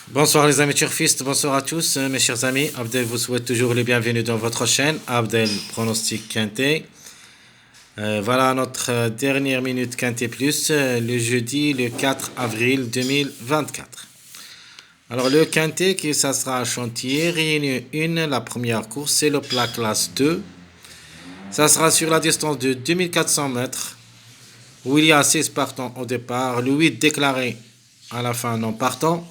Bonsoir les amis turfistes, bonsoir à tous mes chers amis. Abdel vous souhaite toujours les bienvenus dans votre chaîne, Abdel Pronostic Quintet. Voilà notre dernière minute Quintet Plus, le jeudi le 4 avril 2024. Alors le Quintet qui ça sera à Chantier, réunion 1, la première course, c'est le plat classe 2. Ça sera sur la distance de 2400 mètres, où il y a 6 partants au départ, le 8 déclaré à la fin non partant.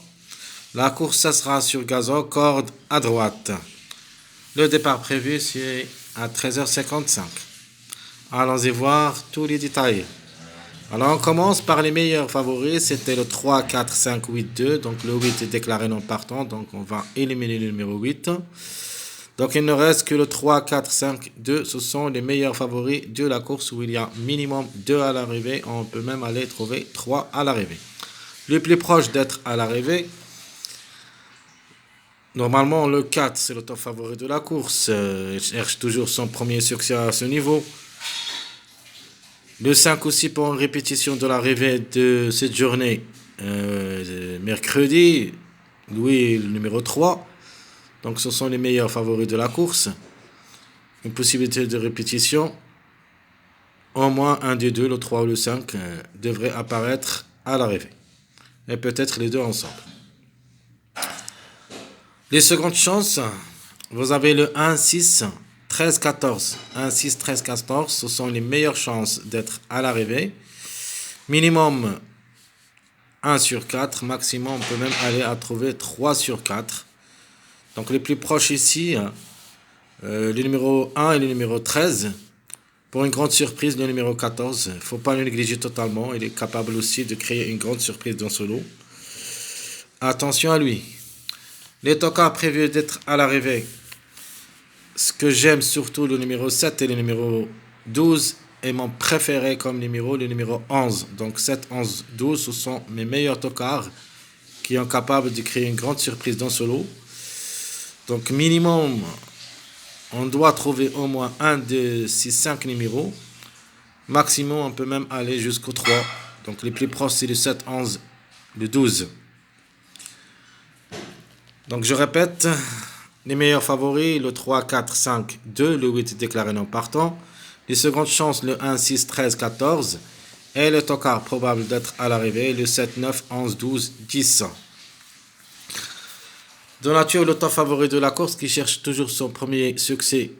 La course, ça sera sur gazon, corde à droite. Le départ prévu, c'est à 13h55. Allons-y voir tous les détails. Alors, on commence par les meilleurs favoris. C'était le 3, 4, 5, 8, 2. Donc, le 8 est déclaré non partant. Donc, on va éliminer le numéro 8. Donc, il ne reste que le 3, 4, 5, 2. Ce sont les meilleurs favoris de la course où il y a minimum 2 à l'arrivée. On peut même aller trouver 3 à l'arrivée. Le plus proche d'être à l'arrivée, normalement, le 4, c'est le top favori de la course. Il cherche toujours son premier succès à ce niveau. Le 5 aussi pour une répétition de l'arrivée de cette journée. Mercredi, Louis, le numéro 3. Donc, ce sont les meilleurs favoris de la course. Une possibilité de répétition. Au moins un des deux, le 3 ou le 5, devrait apparaître à l'arrivée. Et peut-être les deux ensemble. Les secondes chances, vous avez le 1, 6, 13, 14. 1, 6, 13, 14, ce sont les meilleures chances d'être à l'arrivée. Minimum 1 sur 4, maximum on peut même aller à trouver 3 sur 4. Donc les plus proches ici, le numéro 1 et le numéro 13. Pour une grande surprise, le numéro 14, il ne faut pas le négliger totalement. Il est capable aussi de créer une grande surprise dans ce lot. Attention à lui. Les tocards prévus d'être à l'arrivée. Ce que j'aime surtout, le numéro 7 et le numéro 12 est mon préféré comme numéro, le numéro 11. Donc 7, 11, 12, ce sont mes meilleurs tocards qui sont capables de créer une grande surprise dans ce lot. Donc minimum, on doit trouver au moins un de ces 5 numéros. Maximum, on peut même aller jusqu'au 3. Donc les plus proches, c'est le 7, 11, le 12. Donc je répète, les meilleurs favoris, le 3, 4, 5, 2, le 8 déclaré non partant. Les secondes chances, le 1, 6, 13, 14. Et le tocard probable d'être à l'arrivée, le 7, 9, 11, 12, 10. De nature, le top favori de la course qui cherche toujours son premier succès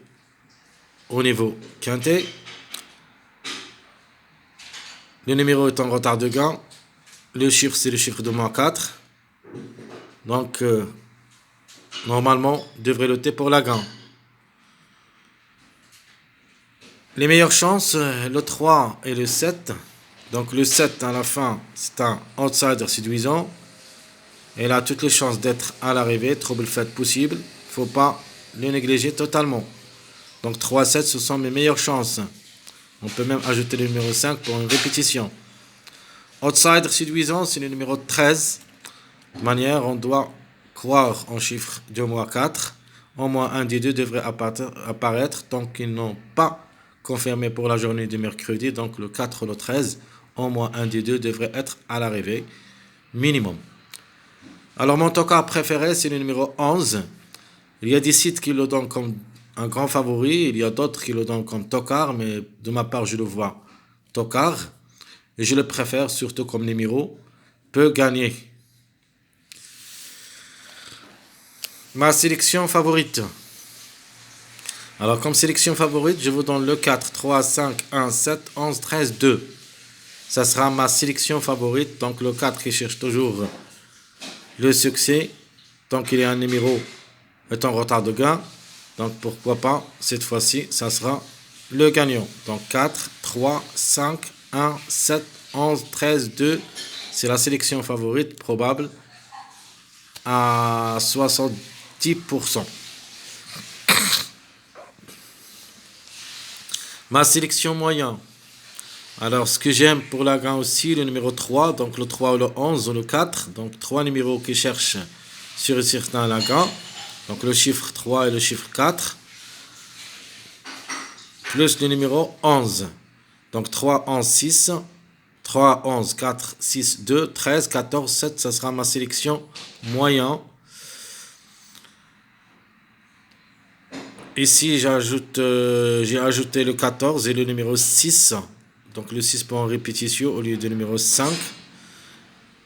au niveau quintet. Le numéro est en retard de gain. Le chiffre, c'est le chiffre de moins 4. Donc, normalement, devrait lutter pour la gain. Les meilleures chances, le 3 et le 7. Donc le 7 à la fin, c'est un outsider séduisant. Il a toutes les chances d'être à l'arrivée, trouble fait possible. Il ne faut pas le négliger totalement. Donc 3 7, ce sont mes meilleures chances. On peut même ajouter le numéro 5 pour une répétition. Outsider séduisant, c'est le numéro 13. De manière, on doit croire en chiffre de moins 4. Au moins un des deux devrait apparaître tant qu'ils n'ont pas confirmé pour la journée de mercredi. Donc le 4 ou le 13, au moins un des deux devrait être à l'arrivée. Minimum. Alors mon tocard préféré, c'est le numéro 11. Il y a des sites qui le donnent comme un grand favori. Il y a d'autres qui le donnent comme tocard. Mais de ma part, je le vois tocard. Et je le préfère surtout comme numéro. Peut gagner. Ma sélection favorite. Alors, comme sélection favorite, je vous donne le 4, 3, 5, 1, 7, 11, 13, 2. Ça sera ma sélection favorite. Donc, le 4 qui cherche toujours le succès. Tant qu'il y a un numéro est en retard de gain. Donc, pourquoi pas, cette fois-ci, ça sera le gagnant. Donc, 4, 3, 5, 1, 7, 11, 13, 2. C'est la sélection favorite probable à 70%. Ma sélection moyen. Alors, ce que j'aime pour la gain aussi, le numéro 3, donc le 3 ou le 11 ou le 4. Donc, 3 numéros qui cherchent sur et certain la gain. Donc, le chiffre 3 et le chiffre 4. Plus le numéro 11. Donc, 3, 11, 6. 3, 11, 4, 6, 2, 13, 14, 7, ça sera ma sélection moyen. Ici, j'ai ajouté le 14 et le numéro 6. Donc le 6 pour en répétition au lieu du numéro 5.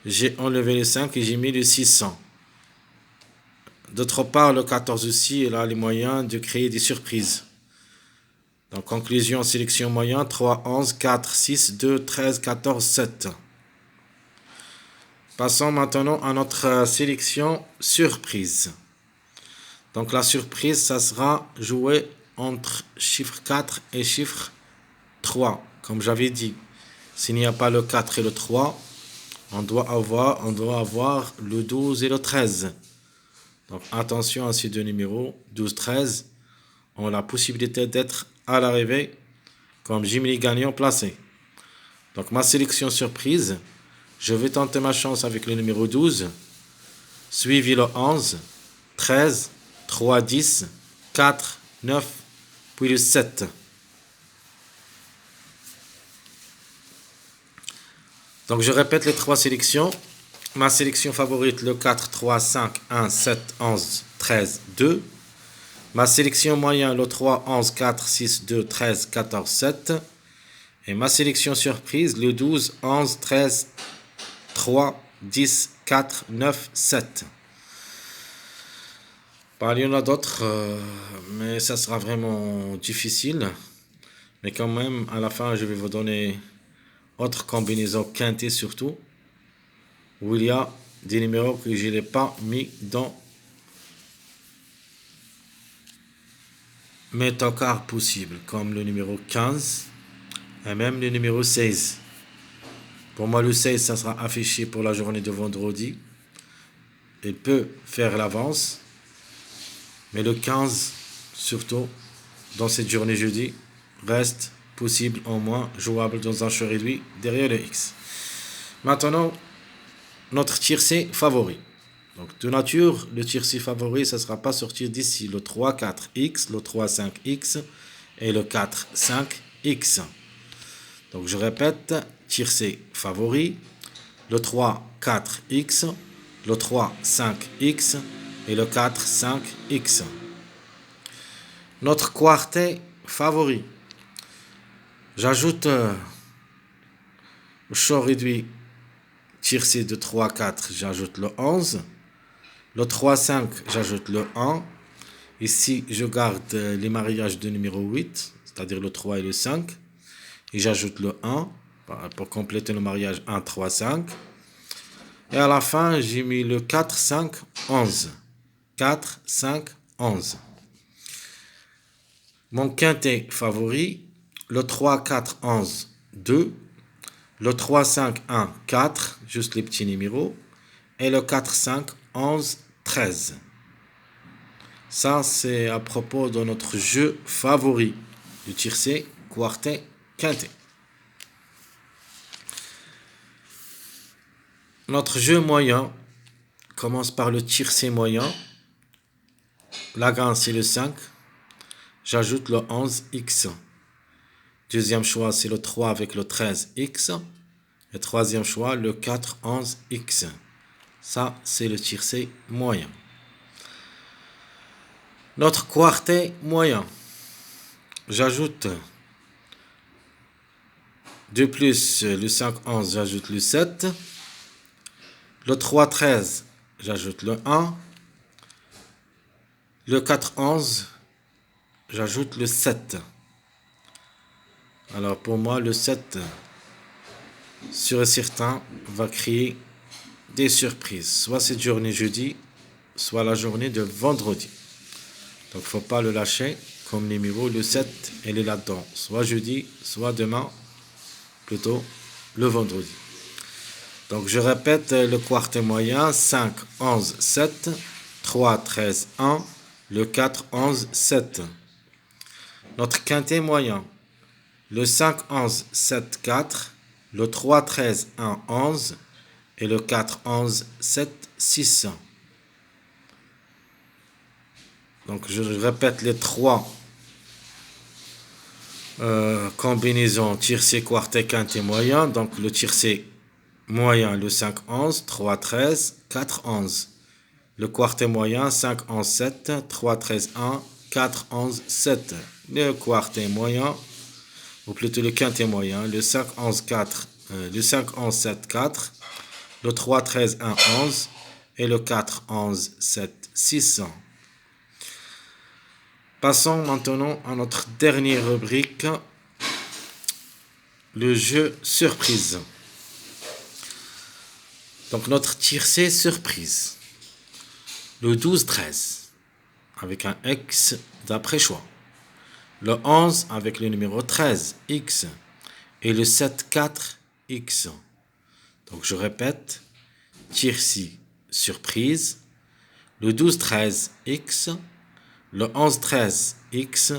J'ai enlevé le 5 et j'ai mis le 600. D'autre part, le 14 aussi, il a les moyens de créer des surprises. Donc, conclusion, sélection moyen, 3, 11, 4, 6, 2, 13, 14, 7. Passons maintenant à notre sélection surprise. Donc, la surprise, ça sera joué entre chiffre 4 et chiffre 3. Comme j'avais dit, s'il n'y a pas le 4 et le 3, on doit avoir le 12 et le 13. Donc, attention à ces deux numéros, 12, 13, ont la possibilité d'être à l'arrivée comme Jimmy gagnant placé. Donc, ma sélection surprise, je vais tenter ma chance avec le numéro 12, suivi le 11, 13, 3, 10, 4, 9, puis le 7. Donc, je répète les trois sélections. Ma sélection favorite, le 4, 3, 5, 1, 7, 11, 13, 2. Ma sélection moyenne, le 3, 11, 4, 6, 2, 13, 14, 7. Et ma sélection surprise, le 12, 11, 13, 3, 10, 4, 9, 7. Il y en a d'autres, mais ça sera vraiment difficile. Mais quand même, à la fin, je vais vous donner autre combinaison quintée surtout, où il y a des numéros que je n'ai pas mis dans mes tocards possibles, comme le numéro 15 et même le numéro 16. Pour moi, le 16, ça sera affiché pour la journée de vendredi. Il peut faire l'avance, mais le 15, surtout, dans cette journée jeudi, reste possible au moins jouable dans un choix réduit derrière le X. Maintenant, notre tiercé favori. Donc, de nature, le tiercé favori, ça ne sera pas sortir d'ici le 3, 4X, le 3, 5X et le 4, 5X. Donc, je répète, tiercé favori, le 3, 4X, le 3, 5X et le 4, 5X. Notre quartet favori. J'ajoute le choix réduit tiercé de 3, 4, j'ajoute le 11. Le 3, 5, j'ajoute le 1. Ici, je garde les mariages de numéro 8, c'est-à-dire le 3 et le 5. Et j'ajoute le 1 pour compléter le mariage 1, 3, 5. Et à la fin, j'ai mis le 4, 5, 11. 4, 5, 11. Mon quintet favori, le 3, 4, 11, 2. Le 3, 5, 1, 4, juste les petits numéros. Et le 4, 5, 11, 13. Ça, c'est à propos de notre jeu favori, du tiercé, quartet, quintet. Notre jeu moyen commence par le tiercé moyen. La gagne, c'est le 5. J'ajoute le 11X. Deuxième choix, c'est le 3 avec le 13X. Et troisième choix, le 4, 11X. Ça, c'est le tiercé moyen. Notre quartet moyen. J'ajoute de plus le 5, 11, j'ajoute le 7. Le 3, 13, j'ajoute le 1. Le 4, 11, j'ajoute le 7. Alors pour moi, le 7, sûr et certain, va créer des surprises. Soit cette journée jeudi, soit la journée de vendredi. Donc, il ne faut pas le lâcher comme numéro. Le 7, elle est là-dedans. Soit jeudi, soit demain, plutôt le vendredi. Donc, je répète le quartet moyen. 5, 11, 7. 3, 13, 1. Le 4, 11, 7. Notre quintet moyen. Le 5, 11, 7, 4. Le 3, 13, 1, 11. Et le 4, 11, 7, 6. Donc, je répète les trois Combinaison tiercé, quartet, quintet, moyen. Donc le tiercé moyen, le 5-11, 3-13, 4-11. Le quartet moyen, 5-11-7, 3-13-1, 4-11-7. Le quartet moyen, ou plutôt le quintet moyen, le 5-11-4, le 5-11-7-4, le 3-13-1-11 et le 4-11-7-600. Passons maintenant à notre dernière rubrique, le jeu surprise. Donc notre tiercé surprise. Le 12-13 avec un X d'après choix. Le 11 avec le numéro 13, X. Et le 7-4, X. Donc je répète, tiercé surprise. Le 12-13, X. Le 11-13, X.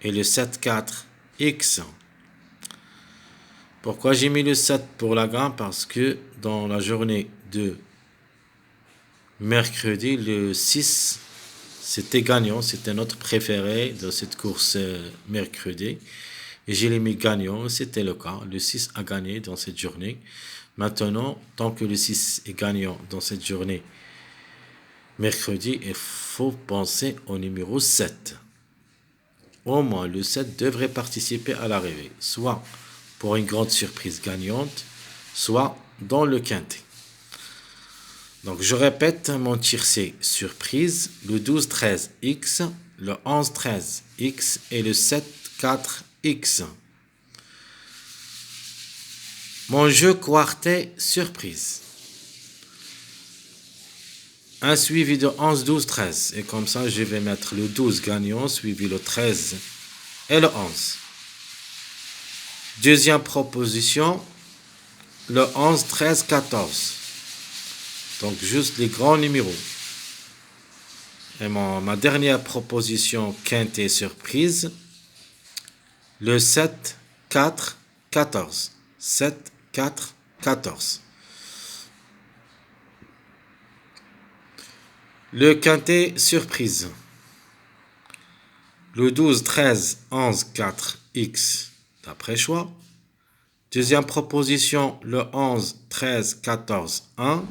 Et le 7-4, X. Pourquoi j'ai mis le 7 pour la gamme? Parce que dans la journée de mercredi, le 6, c'était gagnant. C'était notre préféré de cette course mercredi. Et j'ai mis gagnant, c'était le cas. Le 6 a gagné dans cette journée. Maintenant, tant que le 6 est gagnant dans cette journée mercredi, il faut penser au numéro 7. Au moins, le 7 devrait participer à l'arrivée, soit pour une grande surprise gagnante, soit dans le quintet. Donc je répète mon tiercé surprise, le 12-13 X, le 11-13 X et le 7-4 X. Mon jeu quartet surprise. Un suivi de 11, 12, 13. Et comme ça, je vais mettre le 12 gagnant, suivi le 13 et le 11. Deuxième proposition, le 11, 13, 14. Donc juste les grands numéros. Et ma dernière proposition quintet surprise, le 7, 4, 14. 7, 4, 14. Le quintet surprise. Le 12, 13, 11, 4, X d'après choix. Deuxième proposition, le 11, 13, 14, 1.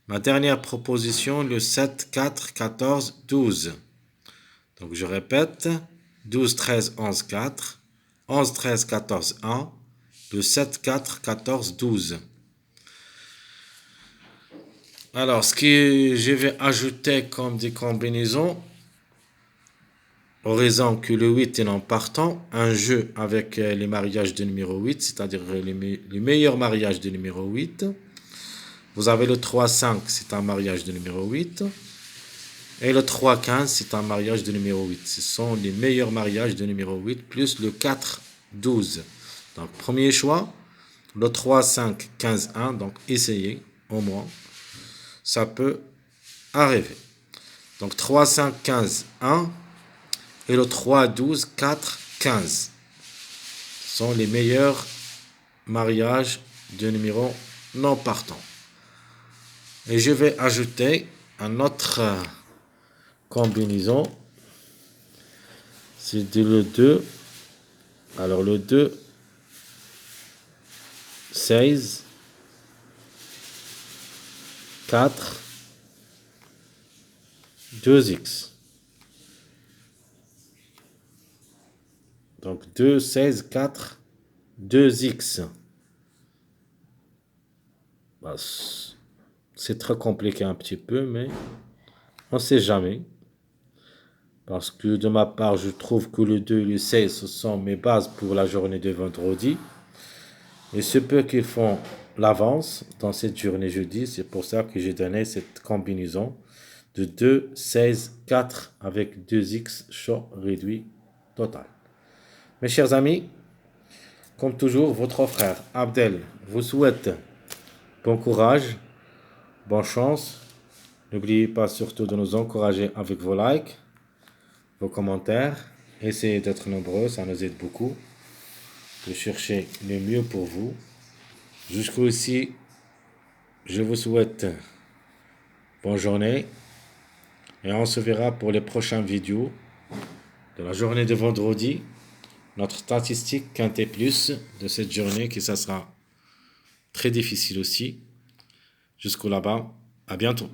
Ma dernière proposition, le 7, 4, 14, 12. Donc je répète, 12, 13, 11, 4, 11, 13, 14, 1, le 7, 4, 14, 12. Alors, ce que je vais ajouter comme des combinaisons, au raison que le 8 est non partant, un jeu avec les mariages de numéro 8, c'est-à-dire les meilleurs mariages de numéro 8. Vous avez le 3-5, c'est un mariage de numéro 8. Et le 3-15, c'est un mariage de numéro 8. Ce sont les meilleurs mariages de numéro 8, plus le 4-12. Donc, premier choix, le 3-5-15-1. Donc, essayez au moins. Ça peut arriver. Donc, 3-5-15-1 et le 3-12-4-15 sont les meilleurs mariages de numéro non partant. Et je vais ajouter un autre combinaison. C'est le 2. Alors le 2, 16, 4, 2x. Donc 2, 16, 4, 2x. Bah, c'est très compliqué un petit peu, mais on ne sait jamais. Parce que de ma part, je trouve que le 2 et le 16, ce sont mes bases pour la journée de vendredi. Et ce peu qu'ils font l'avance dans cette journée jeudi, c'est pour ça que j'ai donné cette combinaison de 2, 16, 4 avec 2x chaud réduit total. Mes chers amis, comme toujours, votre frère Abdel vous souhaite bon courage, bonne chance. N'oubliez pas surtout de nous encourager avec vos likes, vos commentaires. Essayez d'être nombreux, ça nous aide beaucoup. De chercher le mieux pour vous. Jusqu'ici, je vous souhaite bonne journée. Et on se verra pour les prochaines vidéos de la journée de vendredi. notre statistique quintet plus de cette journée, qui ça sera très difficile aussi. Jusqu'au là-bas, à bientôt.